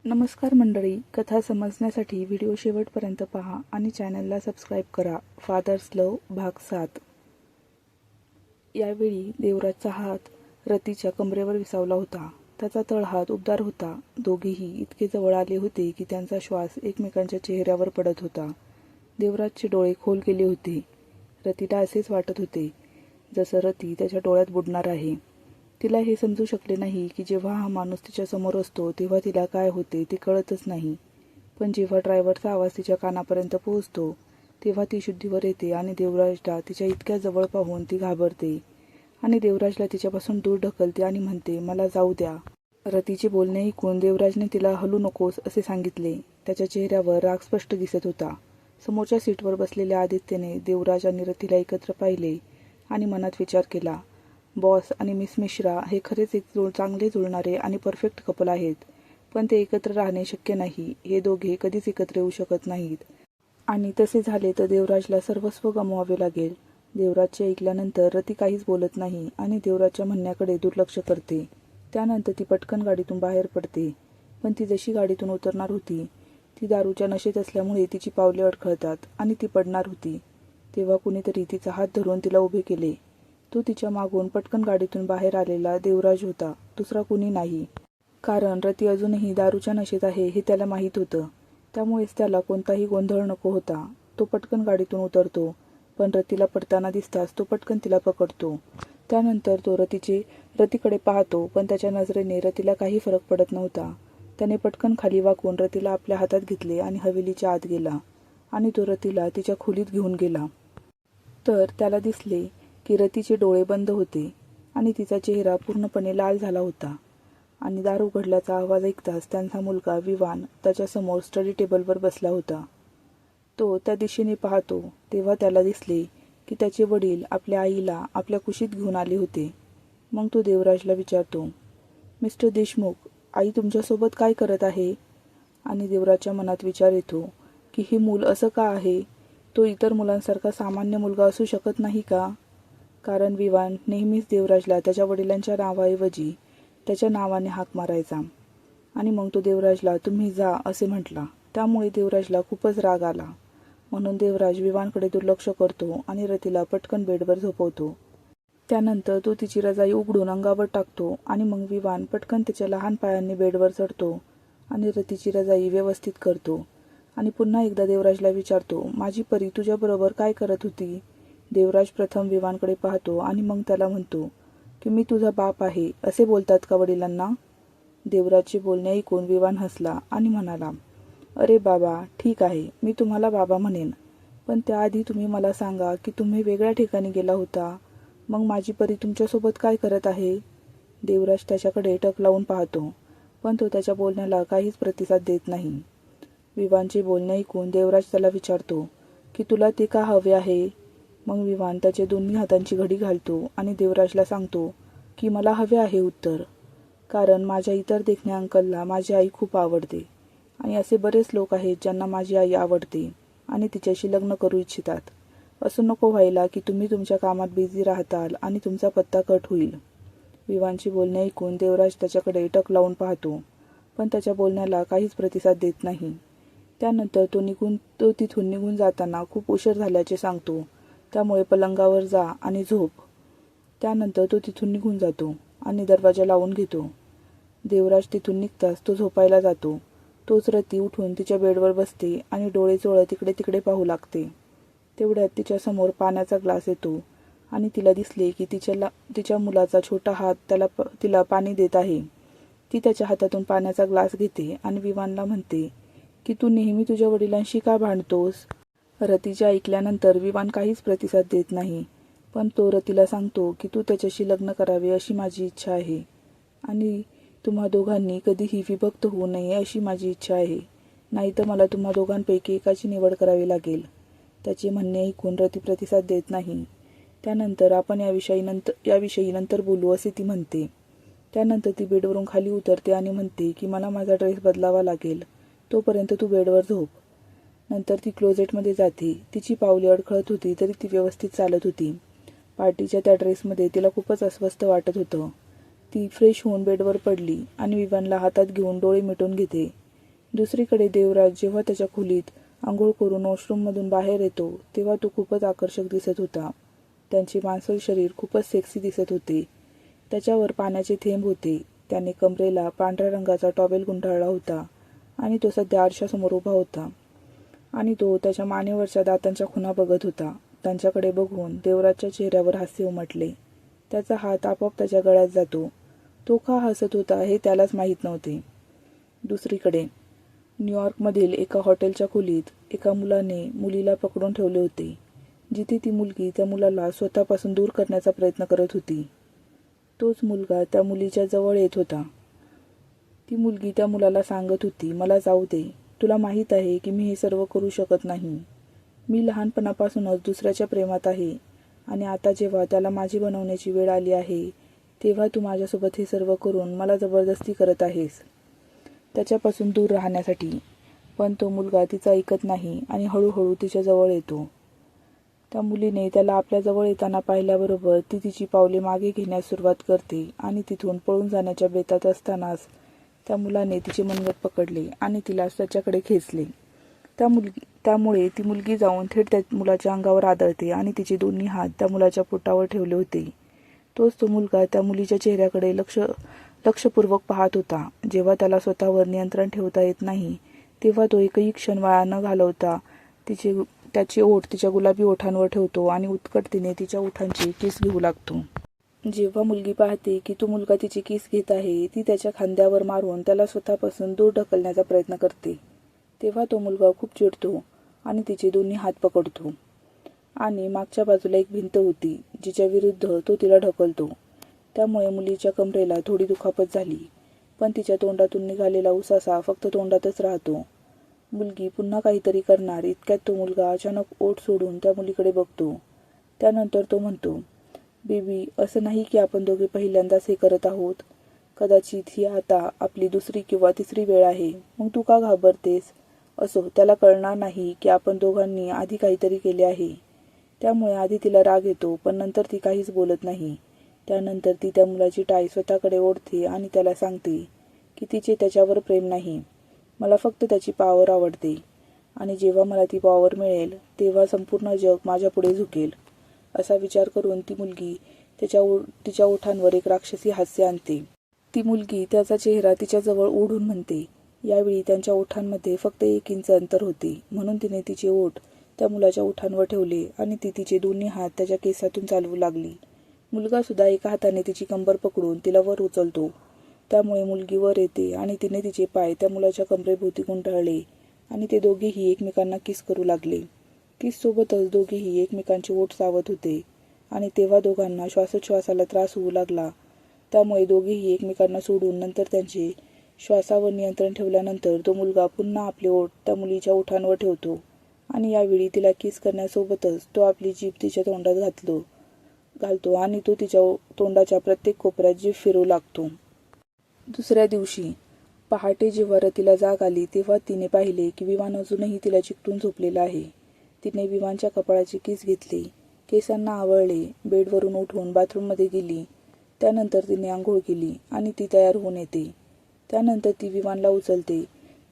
नमस्कार मंडळी, कथा समजण्यासाठी व्हिडिओ शेवटपर्यंत पहा आणि चॅनलला सबस्क्राईब करा. फादर्स लव्ह भाग 7. यावेळी देवराजचा हात रतीच्या कमरेवर विसावला होता. त्याचा तळहात उबदार होता. दोघेही इतके जवळ आले होते की त्यांचा श्वास एकमेकांच्या चेहऱ्यावर पडत होता. देवराजचे डोळे खोल गेले होते. रतीला असेच वाटत होते जसं रती त्याच्या डोळ्यात बुडणार आहे. तिला हे समजू शकले नाही की जेव्हा हा माणूस तिच्या समोर असतो तेव्हा तिला काय होते ते कळतच नाही. पण जेव्हा ड्रायव्हरचा आवाज तिच्या कानापर्यंत पोहोचतो तेव्हा ती शुद्धीवर येते आणि देवराजला तिच्या इतक्या जवळ पाहून ती घाबरते आणि देवराजला तिच्यापासून दूर ढकलते आणि म्हणते, मला जाऊ द्या. रतीचे बोलणे ऐकून देवराजने तिला हलू नकोस असे सांगितले. त्याच्या चेहऱ्यावर राग स्पष्ट दिसत होता. समोरच्या सीटवर बसलेल्या आदित्यने देवराज आणि रतीला एकत्र पाहिले आणि मनात विचार केला, बॉस आणि मिस मिश्रा हे खरेच एक चांगले जुळणारे आणि परफेक्ट कपल आहेत. पण ते एकत्र राहणे शक्य नाही. हे दोघे कधीच एकत्र येऊ शकत नाहीत. आणि तसे झाले तर देवराजला सर्वस्व गमवावे लागेल. देवराजचे ऐकल्यानंतर रती काहीच बोलत नाही आणि देवराजच्या म्हणण्याकडे दुर्लक्ष करते. त्यानंतर ती पटकन गाडीतून बाहेर पडते. पण ती जशी गाडीतून उतरणार होती ती दारूच्या नशेत असल्यामुळे तिची पावले अडखळतात आणि ती पडणार होती. तेव्हा कुणीतरी तिचा हात धरून तिला उभे केले. तो तिच्या मागून पटकन गाडीतून बाहेर आलेला देवराज होता, दुसरा कुणी नाही. कारण रती अजूनही दारूच्या नशेत आहे हे त्याला माहीत होतं. त्यामुळेच त्याला कोणताही गोंधळ नको होता. तो पटकन गाडीतून उतरतो. पण रतीला पडताना दिसताच तो पटकन तिला पकडतो. त्यानंतर तो रतीकडे पाहतो, पण त्याच्या नजरेने रतीला काही फरक पडत नव्हता. त्याने पटकन खाली वाकून रतीला आपल्या हातात घेतले आणि हवेलीच्या आत गेला आणि तो रतीला तिच्या खोलीत घेऊन गेला. तर त्याला दिसले की रतीचे डोळे बंद होते आणि तिचा चेहरा पूर्णपणे लाल झाला होता. आणि दार उघडल्याचा आवाज ऐकताच त्यांचा मुलगा विवान त्याच्यासमोर स्टडी टेबलवर बसला होता. तो त्या दिशेने पाहतो तेव्हा त्याला दिसले की त्याचे वडील आपल्या आईला आपल्या कुशीत घेऊन आले होते. मग तो देवराजला विचारतो, मिस्टर देशमुख, आई तुमच्यासोबत काय करत आहे? आणि देवराजच्या मनात विचार येतो की हे मूल असं का आहे? तो इतर मुलांसारखा सामान्य मुलगा असू शकत नाही का? कारण विवान नेहमीच देवराजला त्याच्या वडिलांच्या नावाऐवजी त्याच्या नावाने हाक मारायचा आणि मग तो देवराजला तुम्ही जा असे म्हटला. त्यामुळे देवराजला खूपच राग आला. म्हणून देवराज विवानकडे दुर्लक्ष करतो आणि रतीला पटकन बेडवर झोपवतो. त्यानंतर तो तिची रजाई उघडून अंगावर टाकतो आणि मग विवान पटकन तिच्या लहान पायांनी बेडवर चढतो आणि रतीची रजाई व्यवस्थित करतो आणि पुन्हा एकदा देवराजला विचारतो, माझी परी तुझ्याबरोबर काय करत होती? देवराज प्रथम विवानकडे पाहतो आणि मग त्याला म्हणतो की मी तुझा बाप आहे असे बोलतात का वडिलांना? देवराजचे बोलणे ऐकून विवान हसला आणि म्हणाला, अरे बाबा, ठीक आहे, मी तुम्हाला बाबा म्हणेन. पण त्याआधी तुम्ही मला सांगा की तुम्ही वेगळ्या ठिकाणी गेला होता. मग माझी परी तुमच्यासोबत काय करत आहे? देवराज त्याच्याकडे टक लावून पाहतो, पण तो त्याच्या बोलण्याला काहीच प्रतिसाद देत नाही. विवानचे बोलणे ऐकून देवराज त्याला विचारतो की तुला ते का हवे आहे? मग विवान त्याचे दोन्ही हातांची घडी घालतो आणि देवराजला सांगतो की मला हवे आहे उत्तर. कारण माझ्या इतर देखण्या अंकलला माझी आई खूप आवडते आणि असे बरेच लोक आहेत ज्यांना माझी आई आवडते आणि तिच्याशी लग्न करू इच्छितात. असं नको व्हायला की तुम्ही तुमच्या कामात बिझी राहताल आणि तुमचा पत्ता कट होईल. विवानची बोलणे ऐकून देवराज त्याच्याकडे टक लावून पाहतो, पण त्याच्या बोलण्याला काहीच प्रतिसाद देत नाही. त्यानंतर तो तिथून निघून जाताना खूप उशीर झाल्याचे सांगतो. त्यामुळे पलंगावर जा आणि झोप. त्यानंतर तो तिथून निघून जातो आणि दरवाजा लावून घेतो. देवराज तिथून निघताच तो झोपायला जातो. तोच रती उठून तिच्या बेडवर बसते आणि डोळे चोळत इकडे तिकडे पाहू लागते. तेवढ्यात तिच्यासमोर पाण्याचा ग्लास येतो आणि तिला दिसले की तिच्या मुलाचा छोटा हात तिला पाणी देत आहे. ती त्याच्या हातातून पाण्याचा ग्लास घेते आणि विवानला म्हणते की तू नेहमी तुझ्या वडिलांशी का भांडतोस? रतीच्या ऐकल्यानंतर विवान काहीच प्रतिसाद देत नाही. पण तो रतीला सांगतो की तू त्याच्याशी लग्न करावे अशी माझी इच्छा आहे आणि तुम्हा दोघांनी कधीही विभक्त होऊ नये अशी माझी इच्छा आहे. नाहीतर मला तुम्हा दोघांपैकी एकाची निवड करावी लागेल. त्याचे म्हणणे ऐकून रती प्रतिसाद देत नाही. त्यानंतर आपण याविषयी नंतर बोलू असे ती म्हणते. त्यानंतर ती बेडवरून खाली उतरते आणि म्हणते की मला माझा ड्रेस बदलावा लागेल, तोपर्यंत तू बेडवर झोप. नंतर ती क्लोजेटमध्ये जाते. तिची पावले अडखळत होती तरी ती व्यवस्थित चालत होती. पार्टीच्या त्या ड्रेसमध्ये तिला खूपच अस्वस्थ वाटत होतं. ती फ्रेश होऊन बेडवर पडली आणि विवानला हातात घेऊन डोळे मिटून घेते. दुसरीकडे देवराज जेव्हा त्याच्या खोलीत आंघोळ करून वॉशरूममधून बाहेर येतो तेव्हा तो खूपच आकर्षक दिसत होता. त्यांचे मांसल शरीर खूपच सेक्सी दिसत होते. त्याच्यावर पाण्याचे थेंब होते. त्याने कमरेला पांढऱ्या रंगाचा टॉवेल गुंडाळला होता आणि तो सध्या आरशासमोर उभा होता आणि तो त्याच्या मानेवरच्या दातांच्या खुणा बघत होता. त्यांच्याकडे बघून देवराजच्या चेहऱ्यावर हास्य उमटले. त्याचा हात आपोआप त्याच्या गळ्यात जातो. तो का हसत होता हे त्यालाच माहीत नव्हते. दुसरीकडे न्यूयॉर्कमधील एका हॉटेलच्या खोलीत एका मुलाने मुलीला पकडून ठेवले होते, जिथे ती मुलगी त्या मुलाला स्वतःपासून दूर करण्याचा प्रयत्न करत होती. तोच मुलगा त्या मुलीच्या जवळ येत होता. ती मुलगी त्या मुलाला सांगत होती, मला जाऊ दे. तुला माहीत आहे की मी हे सर्व करू शकत नाही. मी लहानपणापासूनच दुसऱ्याच्या प्रेमात आहे आणि आता जेव्हा त्याला माझी बनवण्याची वेळ आली आहे तेव्हा तू माझ्यासोबत हे सर्व करून मला जबरदस्ती करत आहेस त्याच्यापासून दूर राहण्यासाठी. पण तो मुलगा तिचं ऐकत नाही आणि हळूहळू तिच्या जवळ येतो. त्या मुलीने त्याला आपल्या जवळ येताना पाहिल्याबरोबर ती तिची पावले मागे घेण्यास सुरुवात करते आणि तिथून पळून जाण्याच्या बेतात असतानाच त्या मुलाने तिचे मनगट पकडले आणि तिला त्याच्याकडे खेचले. त्यामुळे ती मुलगी जाऊन थेट त्या मुलाच्या अंगावर आदळते आणि तिचे दोन्ही हात त्या मुलाच्या पोटावर ठेवले होते. तोच तो मुलगा त्या मुलीच्या चेहऱ्याकडे लक्षपूर्वक पाहत होता. जेव्हा त्याला स्वतःवर नियंत्रण ठेवता येत नाही तेव्हा तो एकही क्षण वाया न घालवता त्याचे ओठ तिच्या गुलाबी ओठांवर ठेवतो आणि उत्कटतेने तिच्या ओठांची किस घेऊ लागतो. जेव्हा मुलगी पाहते की तो मुलगा तिची किस घेत आहे, ती त्याच्या खांद्यावर मारून त्याला स्वतःपासून दूर ढकलण्याचा प्रयत्न करते. तेव्हा तो मुलगा खूप चिडतो आणि तिचे दोन्ही हात पकडतो आणि मागच्या बाजूला एक भिंत होती जिच्या विरुद्ध तो तिला ढकलतो. त्यामुळे मुलीच्या कमरेला थोडी दुखापत झाली, पण तिच्या तोंडातून निघालेला उसासा फक्त तोंडातच राहतो. मुलगी पुन्हा काहीतरी करणार इतक्यात तो मुलगा अचानक ओठ सोडून त्या मुलीकडे बघतो. त्यानंतर तो म्हणतो, बेबी, असं नाही की आपण दोघे पहिल्यांदाच हे करत आहोत. कदाचित ही आता आपली दुसरी किंवा तिसरी वेळ आहे. मग तू का घाबरतेस? असो, त्याला कळणार नाही की आपण दोघांनी आधी काहीतरी केले आहे. त्यामुळे आधी तिला राग येतो, पण नंतर ती काहीच बोलत नाही. त्यानंतर ती त्या मुलाची टाय स्वतःकडे ओढते आणि त्याला सांगते की तिचे त्याच्यावर प्रेम नाही. मला फक्त त्याची पॉवर आवडते आणि जेव्हा मला ती पॉवर मिळेल तेव्हा संपूर्ण जग माझ्या पुढे झुकेल. असा विचार करून ती मुलगी तिच्या ओठांवर एक राक्षसी हास्य आणते. ती मुलगी त्याचा चेहरा तिच्याजवळ ओढून म्हणते. यावेळी त्यांच्या ओठांमध्ये फक्त 1 इंच अंतर होते, म्हणून तिने तिचे ओठ त्या मुलाच्या ओठांवर ठेवले आणि ती तिचे दोन्ही हात त्याच्या केसातून चालवू लागली. मुलगा सुद्धा एका हाताने तिची कंबर पकडून तिला वर उचलतो. त्यामुळे मुलगी वर येते आणि तिने तिचे पाय त्या मुलाच्या कमरेभोवती गुंडाळले आणि ते दोघेही एकमेकांना किस करू लागले. किससोबतच दोघेही एकमेकांचे ओठ चावत होते आणि तेव्हा दोघांना श्वासोच्छवासाला त्रास होऊ लागला. त्यामुळे दोघेही एकमेकांना सोडून नंतर त्यांचे श्वासावर नियंत्रण ठेवल्यानंतर तो मुलगा पुन्हा आपले ओठ त्या मुलीच्या ओठांवर ठेवतो आणि यावेळी तिला किस करण्यासोबतच तो आपली जीभ तिच्या तोंडात घालतो आणि तो तिच्या तोंडाच्या प्रत्येक कोपऱ्यात जीभ फिरवू लागतो. दुसऱ्या दिवशी पहाटे जेव्हा रतीला जाग आली तेव्हा तिने पाहिले की विमान अजूनही तिला चिकटून झोपलेलं आहे. तिने विमानच्या कपाळाचे किस घेतले, केसांना आवळले, बेडवरून उठून बाथरूममध्ये गेली. त्यानंतर तिने आंघोळ केली आणि ती तयार होऊन येते. त्यानंतर ती विमानला उचलते,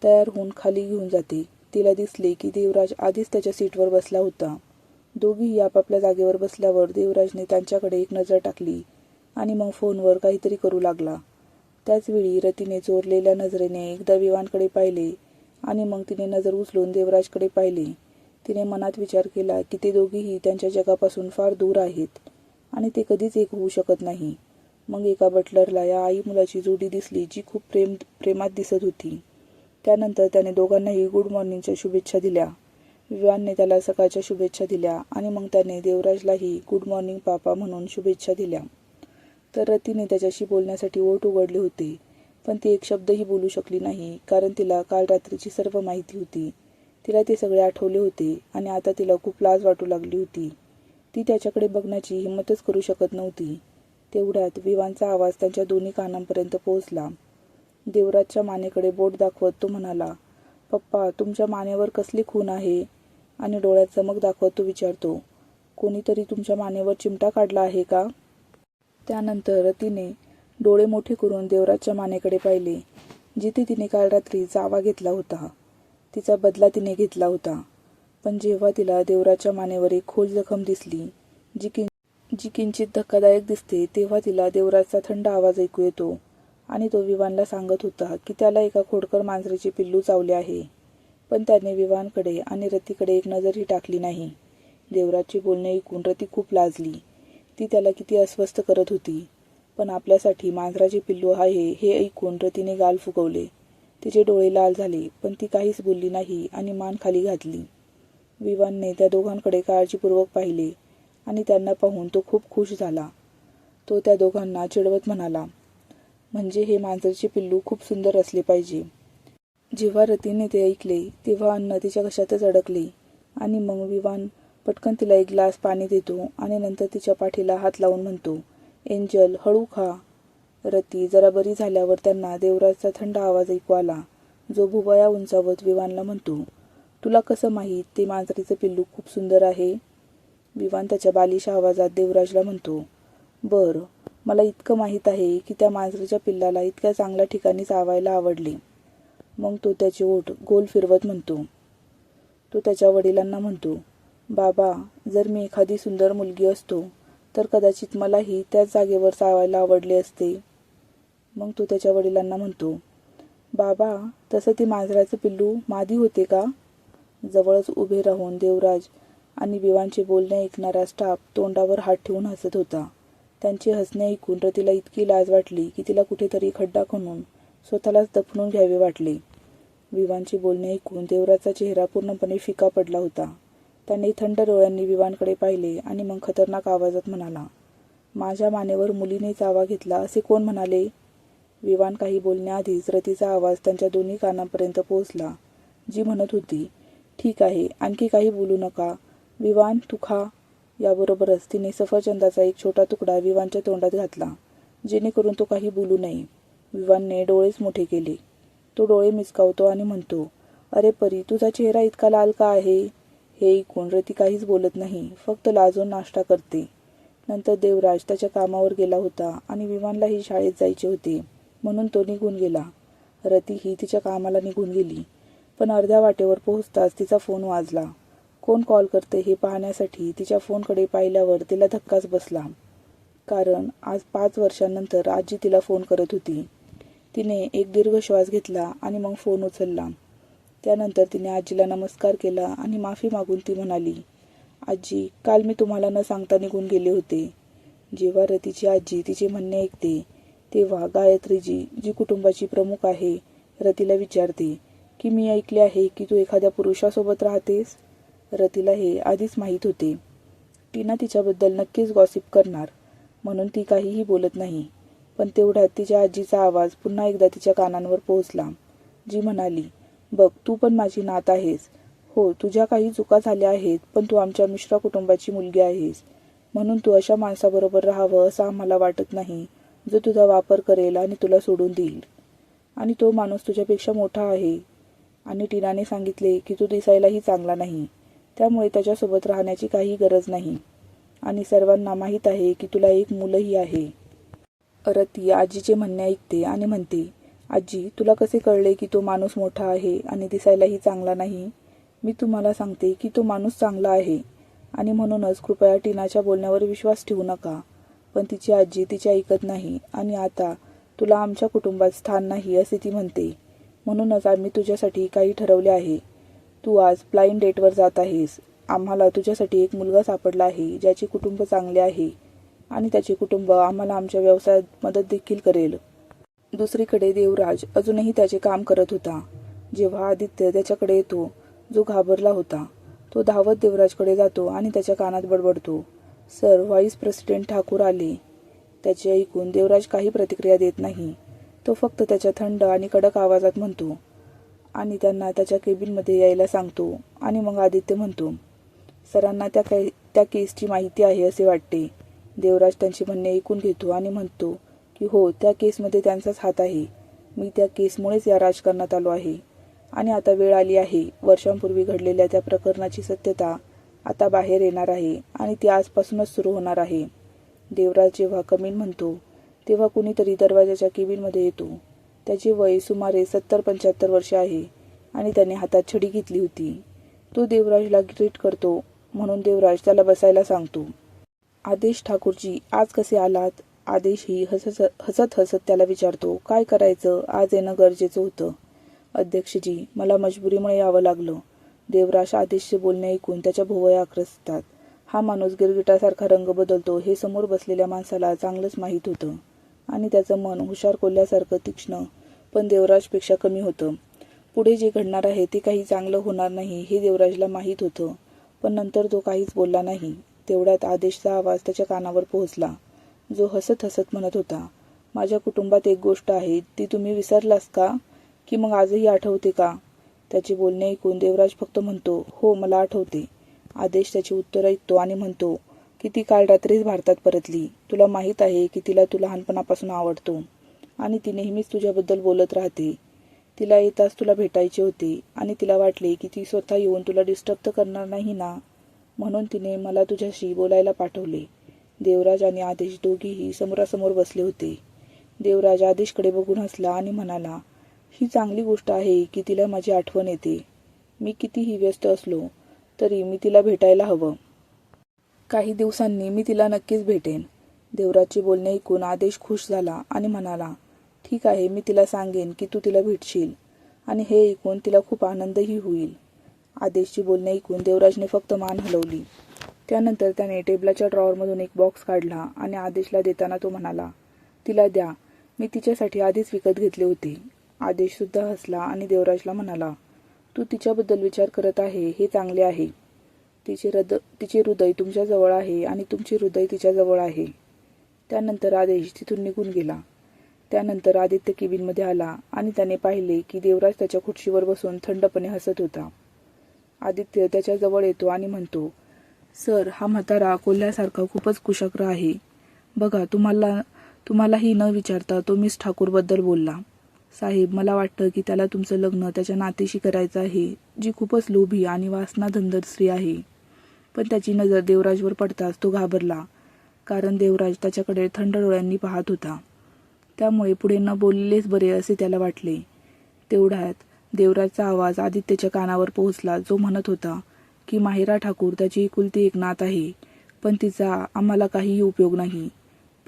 तयार होऊन खाली घेऊन जाते. तिला दिसले की देवराज आधीच त्याच्या सीटवर बसला होता. दोघीही आपापल्या जागेवर बसल्यावर देवराजने त्यांच्याकडे एक नजर टाकली आणि मग फोनवर काहीतरी करू लागला. त्याचवेळी रतीने चोरलेल्या नजरेने एकदा विमानकडे पाहिले आणि मग तिने नजर उचलून देवराजकडे पाहिले. तिने मनात विचार केला की ते दोघेही त्यांच्या जगापासून फार दूर आहेत आणि ते कधीच एक होऊ शकत नाही. मग एका बटलरला या आई मुलाची जोडी दिसली जी खूप प्रेमात दिसत होती. त्यानंतर त्याने दोघांनाही गुड मॉर्निंगच्या शुभेच्छा दिल्या. विवानने त्याला सकाळच्या शुभेच्छा दिल्या आणि मग त्याने देवराजलाही गुड मॉर्निंग पापा म्हणून शुभेच्छा दिल्या. तर रतीने त्याच्याशी बोलण्यासाठी ओठ उघडले होते, पण ती एक शब्दही बोलू शकली नाही, कारण तिला काल रात्रीची सर्व माहिती होती. तिला ते सगळे आठवले होते आणि आता तिला खूप लाज वाटू लागली होती. ती त्याच्याकडे बघण्याची हिंमतच करू शकत नव्हती. तेवढ्यात विवानचा आवाज त्यांच्या दोन्ही कानांपर्यंत पोहोचला. देवराजच्या मानेकडे बोट दाखवत तो म्हणाला, पप्पा, तुमच्या मानेवर कसली खून आहे? आणि डोळ्यात चमक दाखवत तो विचारतो, कोणीतरी तुमच्या मानेवर चिमटा काढला आहे का? त्यानंतर रतीने डोळे मोठे करून देवराजच्या मानेकडे पाहिले. जिथे तिने काल रात्री जावा घेतला होता. तिचा बदला तिने घेतला होता. पण जेव्हा तिला देवराजच्या मानेवर एक खोल जखम दिसली, जी किंचित धक्कादायक दिसते, तेव्हा तिला देवराजचा थंड आवाज ऐकू येतो आणि तो विवानला सांगत होता की त्याला एका खोडकर मांजरीचे पिल्लू चावले आहे. पण त्याने विवानकडे आणि रतीकडे एक नजरही टाकली नाही. देवराजचे बोलणे ऐकून रती खूप लाजली. ती त्याला किती अस्वस्थ करत होती. पण आपल्यासाठी मांजराचे पिल्लू आहे हे ऐकून रतीने गाल फुगवले. तिचे डोळे लाल झाले, पण ती काहीच बोलली नाही आणि मान खाली घातली. विवानने त्या दोघांकडे काळजीपूर्वक पाहिले आणि त्यांना पाहून तो खूप खुश झाला. तो त्या दोघांना चिडवत म्हणाला, म्हणजे हे मांजरचे पिल्लू खूप सुंदर असले पाहिजे. जेव्हा रतीने ते ऐकले तेव्हा अन्न तिच्या घशातच अडकले आणि मग विवान पटकन तिला एक ग्लास पाणी देतो आणि नंतर तिच्या पाठीला हात लावून म्हणतो, एंजल, हळू खा. रती जरा बरी झाल्यावर त्यांना देवराजचा थंड आवाज ऐकू आला, जो भुवया उंचावत विवानला म्हणतो, तुला कसं माहीत ते मांजरीचं पिल्लू खूप सुंदर आहे? विवान त्याच्या बालिश आवाजात देवराजला म्हणतो, बरं, मला इतकं माहीत आहे की त्या मांजरीच्या पिल्लाला इतक्या चांगल्या ठिकाणी चावायला आवडले. मग तो त्याचे ओठ गोल फिरवत म्हणतो. तो त्याच्या वडिलांना म्हणतो, बाबा, जर मी एखादी सुंदर मुलगी असतो तर कदाचित मलाही त्याच जागेवर चावायला आवडले असते. मग तो त्याच्या वडिलांना म्हणतो, बाबा, तसं ते मांजराचं पिल्लू मादी होते का? जवळच उभे राहून देवराज आणि विवानचे बोलणे ऐकणारा स्टाफ तोंडावर हात ठेवून हसत होता. त्यांचे हसणे ऐकून रतीला इतकी लाज वाटली की तिला कुठेतरी खड्डा खणून स्वतःलाच दफनून घ्यावे वाटले. विवानचे बोलणे ऐकून देवराजचा चेहरा पूर्णपणे फिका पडला होता. त्याने थंड डोळ्यांनी विवानकडे पाहिले आणि मग खतरनाक आवाजात म्हणाला, माझ्या मानेवर मुलीने चावा घेतला असे कोण म्हणाले? विवान काही बोलण्याआधीच रतीचा आवाज त्यांच्या दोन्ही कानांपर्यंत पोहोचला, जी म्हणत होती, ठीक आहे, आणखी काही बोलू नका. विवान, तू खा. याबरोबरच तिने सफरचंदाचा एक छोटा तुकडा विवानच्या तोंडात घातला, जेणेकरून तो काही बोलू नये. विवानने डोळेच मोठे केले. तो डोळे मिचकावतो आणि म्हणतो, अरे परी, तुझा चेहरा इतका लाल का आहे? हे ऐकून रती काहीच बोलत नाही, फक्त लाजून नाश्ता करते. नंतर देवराज त्याच्या कामावर गेला होता आणि विवानलाही शाळेत जायचे होते, म्हणून तो निघून गेला. रतीही तिच्या कामाला निघून गेली. पण अर्ध्या वाटेवर पोहोचताच तिचा फोन वाजला. कोण कॉल करते हे पाहण्यासाठी तिच्या फोनकडे पाहिल्यावर तिला धक्काच बसला. कारण आज 5 वर्षांनंतर आजी तिला फोन करत होती. तिने एक दीर्घ श्वास घेतला आणि मग फोन उचलला. त्यानंतर तिने आजीला नमस्कार केला आणि माफी मागून ती म्हणाली, आजी, काल मी तुम्हाला न सांगता निघून गेले होते. जेव्हा रतीची आजी तिचे म्हणणे ऐकते तेव्हा गायत्रीजी, जी कुटुंबाची प्रमुख आहे, रतीला विचारते की मी ऐकले आहे की तू एखाद्या पुरुषासोबत राहतेस. रतीला हे आधीच माहीत होते. टीना तिच्याबद्दल नक्कीच गॉसिप करणार, म्हणून ती काहीही बोलत नाही. पण तेवढ्यात तिच्या आजीचा आवाज पुन्हा एकदा तिच्या कानांवर पोहोचला, जी म्हणाली, बघ, तू पण माझी नात आहेस. हो, तुझ्या काही चुका झाल्या आहेत, पण तू आमच्या मिश्रा कुटुंबाची मुलगी आहेस. म्हणून तू अशा माणसाबरोबर राहावं असं आम्हाला वाटत नाही, जो तुझा वापर करेल आणि तुला सोडून देईल. आणि तो माणूस तुझ्यापेक्षा मोठा आहे. आणि टीनाने सांगितले की तू दिसायलाही चांगला नाही, त्यामुळे त्याच्यासोबत राहण्याची काही गरज नाही. आणि सर्वांना माहीत आहे की तुला एक मुलंही आहे. रती आजीचे म्हणणे ऐकते आणि म्हणते, आजी, तुला कसे कळले की तो माणूस मोठा आहे आणि दिसायलाही चांगला नाही? मी तुम्हाला सांगते की तो माणूस चांगला आहे आणि म्हणूनच कृपया टीनाच्या बोलण्यावर विश्वास ठेवू नका. पण तिची आजी तिचे ऐकत नाही आणि आता तुला आमच्या कुटुंबात स्थान नाही असे ती म्हणते. म्हणूनच आम्ही तुझ्यासाठी काही ठरवले आहे. तू आज ब्लाइंड डेटवर जात आहेस. आम्हाला तुझ्यासाठी एक मुलगा सापडला आहे, ज्याचे कुटुंब चांगले आहे आणि त्याचे कुटुंब आम्हाला आमच्या व्यवसायात मदत देखील करेल. दुसरीकडे देवराज अजूनही त्याचे काम करत होता. जेव्हा आदित्य त्याच्याकडे येतो, जो घाबरला होता, तो धावत देवराजकडे जातो आणि त्याच्या कानात बडबडतो, सर, व्हाईस प्रेसिडेंट ठाकूर आले. त्याचे ऐकून देवराज काही प्रतिक्रिया देत नाही. तो फक्त त्याच्या थंड आणि कडक आवाजात म्हणतो आणि त्यांना त्याच्या केबिनमध्ये यायला सांगतो. आणि मग आदित्य म्हणतो, सरांना त्या केसची माहिती आहे असे वाटते. देवराज त्यांचे म्हणणे ऐकून घेतो आणि म्हणतो की हो, त्या केसमध्ये त्यांचाच हात आहे. मी त्या केसमुळेच या राजकारणात आलो आहे आणि आता वेळ आली आहे. वर्षांपूर्वी घडलेल्या त्या प्रकरणाची सत्यता आता बाहेर येणार आहे आणि ती आजपासूनच सुरू होणार आहे. देवराज जेव्हा कमीन म्हणतो तेव्हा कुणीतरी दरवाजाच्या केबिनमध्ये येतो. त्याचे वय सुमारे 70-75 वर्षे आहे आणि त्याने हातात छडी घेतली होती. तो देवराजला ग्रीट करतो म्हणून देवराज त्याला बसायला सांगतो. आदेश ठाकूरजी, आज कसे आलात? आदेशही हसत हसत त्याला विचारतो. काय करायचं, आज येणं गरजेचं होतं. अध्यक्षजी, मला मजबुरीमुळे यावं लागलं. देवराज आदेशचे बोलणे ऐकून त्याच्या भुवया आक्रसतात. हा माणूस गिरगिटासारखा रंग बदलतो हे समोर बसलेल्या माणसाला चांगलंच माहीत होतं आणि त्याचं मन हुशार कोल्ह्यासारखं तीक्ष्ण पण देवराजपेक्षा कमी होतं. पुढे जे घडणार आहे ते काही चांगलं होणार नाही हे देवराजला माहीत होतं, पण नंतर तो काहीच बोलला नाही. तेवढ्यात आदेशचा आवाज त्याच्या कानावर पोहोचला, जो हसत हसत म्हणत होता, माझ्या कुटुंबात एक गोष्ट आहे, ती तुम्ही विसरलास का? की मग आजही आठवते का? त्याचे बोलणे ऐकून देवराज फक्त म्हणतो, हो, मला आठवते. आदेश त्याचे उत्तर ऐकतो आणि म्हणतो, की ती काल रात्रीच भारतात परतली. तुला माहीत आहे की तिला तू लहानपणापासून आवडतो आणि ती नेहमीच तुझ्याबद्दल बोलत राहते. तिला येताच तुला भेटायचे होते आणि तिला वाटले की ती स्वतः येऊन तुला डिस्टर्ब तर करणार नाही ना, म्हणून तिने मला तुझ्याशी बोलायला पाठवले. देवराज आणि आदेश दोघेही समोरासमोर बसले होते. देवराज आदेशकडे बघून हसला आणि म्हणाला, ही चांगली गोष्ट आहे की तिला माझी आठवण येते. मी कितीही व्यस्त असलो तरी मी तिला भेटायला हवं. काही दिवसांनी मी तिला नक्कीच भेटेन. देवराजचे बोलणे ऐकून आदेश खुश झाला आणि म्हणाला, ठीक आहे, मी तिला सांगेन की तू तिला भेटशील आणि हे ऐकून तिला खूप आनंदही होईल. आदेशची बोलणे ऐकून देवराजने फक्त मान हलवली. त्यानंतर त्याने टेबलाच्या ड्रॉवरमधून एक बॉक्स काढला आणि आदेशला देताना तो म्हणाला, तिला द्या, मी तिच्यासाठी आधीच विकत घेतले होते. आदेश सुद्धा हसला आणि देवराजला म्हणाला, तू तिच्याबद्दल विचार करत आहे हे चांगले आहे. तिचे हृदय तुमच्याजवळ आहे आणि तुमचे हृदय तिच्याजवळ आहे. त्यानंतर आदेश तिथून निघून गेला. त्यानंतर आदित्य केबिनमध्ये आला आणि त्याने पाहिले की देवराज त्याच्या खुर्चीवर बसून थंडपणे हसत होता. आदित्य त्याच्याजवळ येतो आणि म्हणतो, सर, हा म्हातारा कोल्ह्यासारखा खूपच कुशग्र आहे. बघा, तुम्हालाही न विचारता तो मिस ठाकूरबद्दल बोलला. साहेब, मला वाटतं की त्याला तुमचं लग्न त्याच्या नातीशी करायचं आहे, जी खूपच लोभी आणि वासनाधंदर स्त्री आहे. पण त्याची नजर देवराजवर पडताच तो घाबरला, कारण देवराज त्याच्याकडे थंड डोळ्यांनी पाहत होता. त्यामुळे पुढे न बोललेच बरे असे त्याला वाटले. तेवढ्यात देवराजचा आवाज आदित्यच्या कानावर पोहोचला, जो म्हणत होता की माहिरा ठाकूर त्याची एकुलती एक नात आहे, पण तिचा आम्हाला काहीही उपयोग नाही.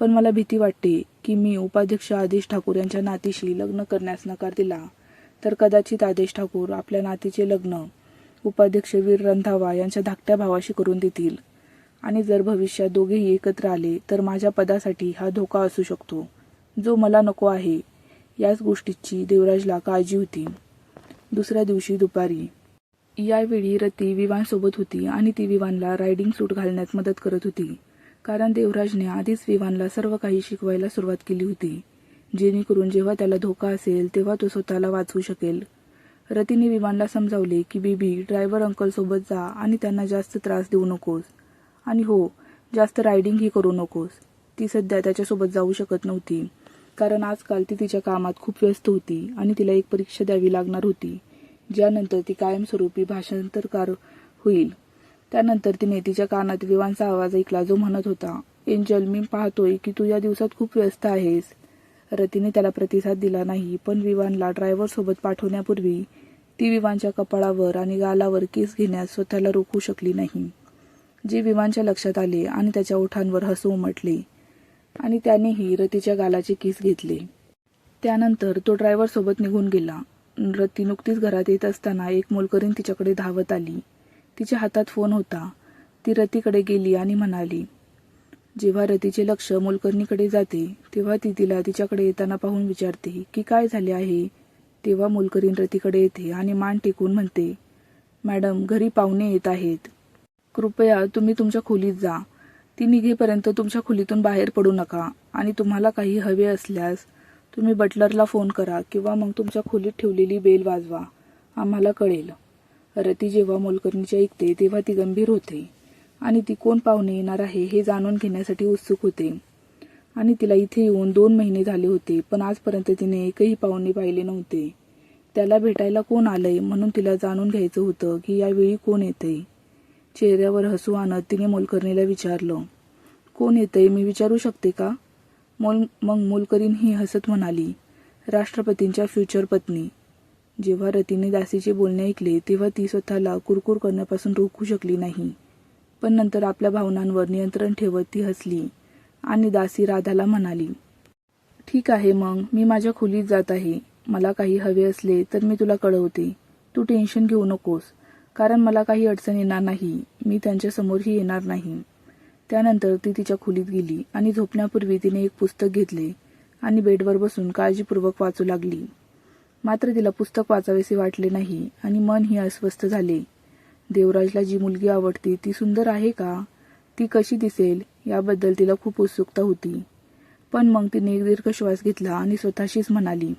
पण मला भीती वाटते की मी उपाध्यक्ष आदेश ठाकूर यांच्या नातीशी लग्न करण्यास नकार दिला तर कदाचित आदेश ठाकूर आपल्या नातीचे लग्न उपाध्यक्ष वीर रंधावा यांच्या धाकट्या भावाशी करून देतील आणि जर भविष्यात दोघेही एकत्र आले तर माझ्या पदासाठी हा धोका असू शकतो, जो मला नको आहे. याच गोष्टीची देवराजला काळजी होती. दुसऱ्या दिवशी दुपारी यावेळी रती विवानसोबत होती आणि ती विवानला रायडिंग सूट घालण्यात मदत करत होती, कारण देवराजने आधीच विवानला सर्व काही शिकवायला सुरुवात केली होती, जेणेकरून जेव्हा त्याला धोका असेल तेव्हा तो स्वतःला वाचवू शकेल. रतीने विवानला समजावले की बेबी, ड्रायव्हर अंकलसोबत जा आणि त्यांना जास्त त्रास देऊ नकोस आणि हो, जास्त रायडिंगही करू नकोस. ती सध्या त्याच्यासोबत जाऊ शकत नव्हती, कारण आजकाल ती तिच्या कामात खूप व्यस्त होती आणि तिला एक परीक्षा द्यावी लागणार होती, ज्यानंतर ती कायमस्वरूपी भाषांतरकार होईल. त्यानंतर तिने तिच्या कानात विवानचा आवाज ऐकला, जो म्हणत होता, एंजल, मी पाहतोय की तू या दिवसात खूप व्यस्त आहेस. रतीने त्याला प्रतिसाद दिला नाही, पण विवानला ड्रायव्हरसोबत पाठवण्यापूर्वी ती विवानच्या कपाळावर आणि गालावर केस घेण्यास स्वतःला रोखू शकली नाही, जे विवानच्या लक्षात आले आणि त्याच्या ओठांवर हसू उमटले आणि त्यानेही रतीच्या गालाचे केस घेतले. त्यानंतर तो ड्रायव्हरसोबत निघून गेला. रती नुकतीच घरात येत असताना एक मोलकरीण तिच्याकडे धावत आली. तिच्या हातात फोन होता. ती रतीकडे गेली आणि म्हणाली. जेव्हा रतीचे लक्ष मोलकरणीकडे जाते तेव्हा ती तिला तिच्याकडे येताना पाहून विचारते की काय झाले आहे. तेव्हा मोलकरीण रतीकडे येते आणि मान टेकून म्हणते, मॅडम, घरी पाहुणे येत आहेत. कृपया तुम्ही तुमच्या खोलीत जा. ती निघेपर्यंत तुमच्या खोलीतून बाहेर पडू नका आणि तुम्हाला काही हवे असल्यास तुम्ही बटलरला फोन करा किंवा मग तुमच्या खोलीत ठेवलेली बेल वाजवा. आम्हाला कळेल. रती जेव्हा मोलकरणीचे ऐकते तेव्हा ती गंभीर होते आणि ती कोण पाहुणे येणार आहे हे जाणून घेण्यासाठी उत्सुक होते आणि तिला इथे येऊन 2 महिने झाले होते, पण आजपर्यंत तिने एकही पाहुणे पाहिले नव्हते. त्याला भेटायला कोण आलंय म्हणून तिला जाणून घ्यायचं होतं की यावेळी कोण येतंय. चेहऱ्यावर हसू आणत तिने मोलकरणीला विचारलं, कोण येतंय, मी विचारू शकते का? मग मोलकरीण ही हसत म्हणाली, राष्ट्रपतींच्या फ्युचर पत्नी. जेव्हा रतीने दासीचे बोलणे ऐकले तेव्हा ती स्वतःला कुरकुर करण्यापासून रोखू शकली नाही. पण नंतर आपल्या भावनांवर नियंत्रण ठेवत ती हसली आणि दासी राधाला म्हणाली, ठीक आहे मग, मी माझ्या खोलीत जात आहे. मला काही हवे असले तर मी तुला कळवते. तू टेन्शन घेऊ नकोस, कारण मला काही अडचण येणार नाही. मी त्यांच्यासमोरही येणार नाही. त्यानंतर ती तिच्या खोलीत गेली आणि झोपण्यापूर्वी तिने एक पुस्तक घेतले आणि बेडवर बसून काळजीपूर्वक वाचू लागली. मात्र तिला पुस्तक वाचावेसे वाटले नाही आणि मनही अस्वस्थ झाले. देवराजला जी मुलगी आवडते ती सुंदर आहे का? ती कशी दिसेल याबद्दल तिला खूप उत्सुकता होती. पण मग तिने एक दीर्घ श्वास घेतला आणि स्वतःशीच म्हणाली,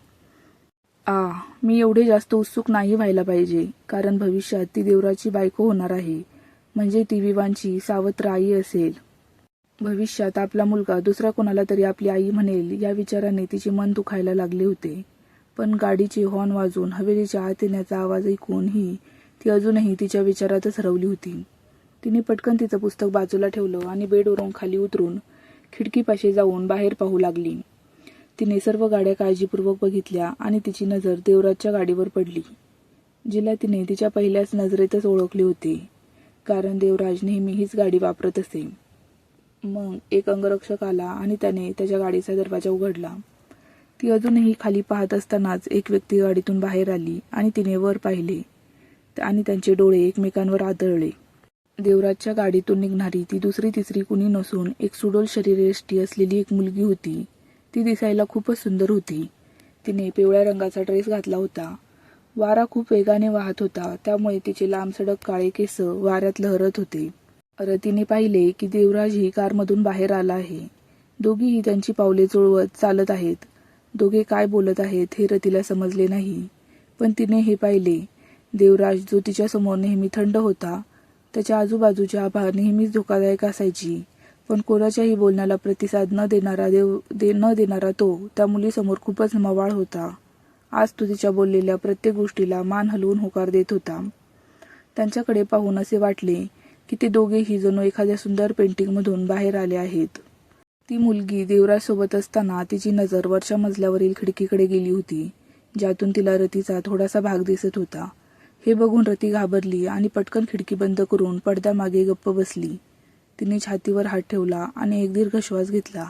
मी एवढे जास्त उत्सुक नाही व्हायला पाहिजे, कारण भविष्यात ती देवराजची बायको होणार आहे. म्हणजे ती विवांची सावत्र आई असेल. भविष्यात आपला मुलगा दुसरा कोणाला तरी आपली आई म्हणेल या विचाराने तिचे मन दुखायला लागले होते. पण गाडीचे हॉर्न वाजून हवेलीच्या आत येण्याचा आवाज ऐकूनही ती अजूनही तिच्या विचारातच हरवली होती. तिने पटकन तिचं पुस्तक बाजूला ठेवलं आणि बेडवरून खाली उतरून खिडकीपाशी जाऊन बाहेर पाहू लागली. तिने सर्व गाड्या काळजीपूर्वक बघितल्या आणि तिची नजर देवराजच्या गाडीवर पडली, जिला तिने तिच्या पहिल्याच नजरेतच ओळखले होते, कारण देवराज नेहमी हीच गाडी वापरत असे. मग एक अंगरक्षक आला आणि त्याने त्याच्या गाडीचा दरवाजा उघडला. ती अजूनही खाली पाहत असतानाच एक व्यक्ती गाडीतून बाहेर आली आणि तिने वर पाहिले आणि त्यांचे डोळे एकमेकांवर आदळले. देवराजच्या गाडीतून निघणारी ती दुसरी तिसरी कुणी नसून एक सुडोल शरीरयष्टी असलेली एक मुलगी होती. ती दिसायला खूपच सुंदर होती. तिने पिवळ्या रंगाचा ड्रेस घातला होता. वारा खूप वेगाने वाहत होता, त्यामुळे तिचे लांबसडक काळे केस वाऱ्यात लहरत होते. रतीने पाहिले की देवराजही कारमधून बाहेर आला आहे. दोघीही त्यांची पावले जुळवत चालत आहेत. दोघे काय बोलत आहेत हे रतीला समजले नाही, पण तिने हे पाहिले, देवराज जो तिच्यासमोर नेहमी थंड होता, त्याच्या आजूबाजूची आभा नेहमीच धोकादायक असायची. पण कोणाच्याही बोलण्याला प्रतिसाद न देणारा तो त्या मुलीसमोर खूपच मवाळ होता. आज तो तिच्या बोललेल्या प्रत्येक गोष्टीला मान हलवून होकार देत होता. त्यांच्याकडे पाहून असे वाटले की ते दोघेही जणू एखाद्या सुंदर पेंटिंगमधून बाहेर आले आहेत. ती मुलगी देवराजसोबत असताना तिची नजर वरच्या मजल्यावरील खिडकीकडे गेली होती, ज्यातून तिला रतीचा थोडासा भाग दिसत होता. हे बघून रती घाबरली आणि पटकन खिडकी बंद करून पडद्यामागे गप्प बसली. तिने छातीवर हात ठेवला आणि एक दीर्घ श्वास घेतला,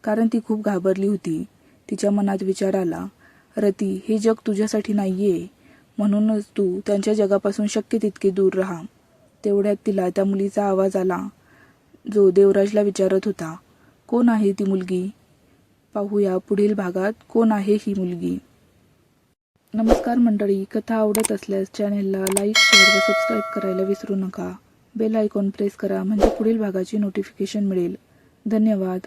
कारण ती खूप घाबरली होती. तिच्या मनात विचार आला, रती, हे जग तुझ्यासाठी नाहीये, म्हणूनच तू त्यांच्या जगापासून शक्य तितके दूर राहा. तेवढ्यात तिला त्या मुलीचा आवाज आला, जो देवराजला विचारत होता, कोण आहे ती मुलगी? पाहूया पुढील भागात कोण आहे ही मुलगी. नमस्कार मंडळी, कथा आवडत असल्यास चॅनेलला लाईक, शेअर व सबस्क्राईब करायला विसरू नका. बेल आयकॉन प्रेस करा म्हणजे पुढील भागाची नोटिफिकेशन मिळेल. धन्यवाद.